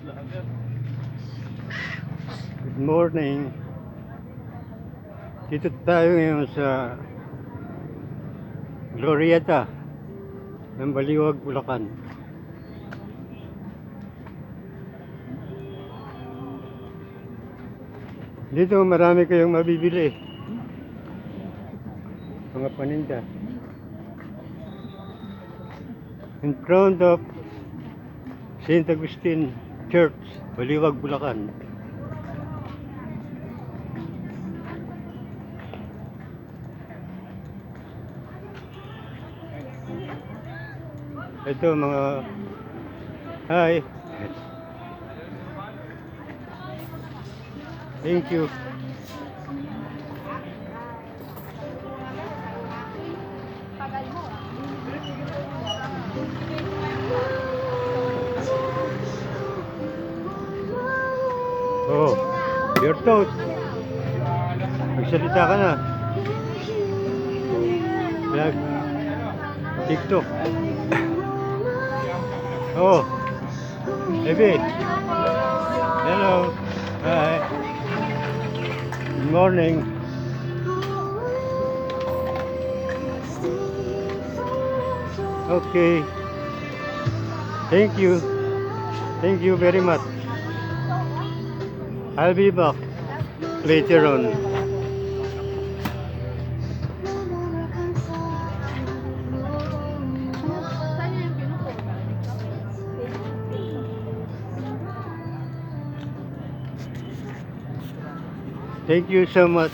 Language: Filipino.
Good morning. Dito tayo ngayon sa Glorieta ng Baliwag, Bulacan. Dito marami kayong mabibili. Mga paninda. In front of St. Augustine Church, Baliwag, Bulacan. Ito mga hi. Thank you. Oh, your toast. Magsalita ka na. Vlog. TikTok. Oh, Ebe. Hello. Hi. Good morning. Okay. Thank you. Thank you very much. I'll be back later on. Thank you so much.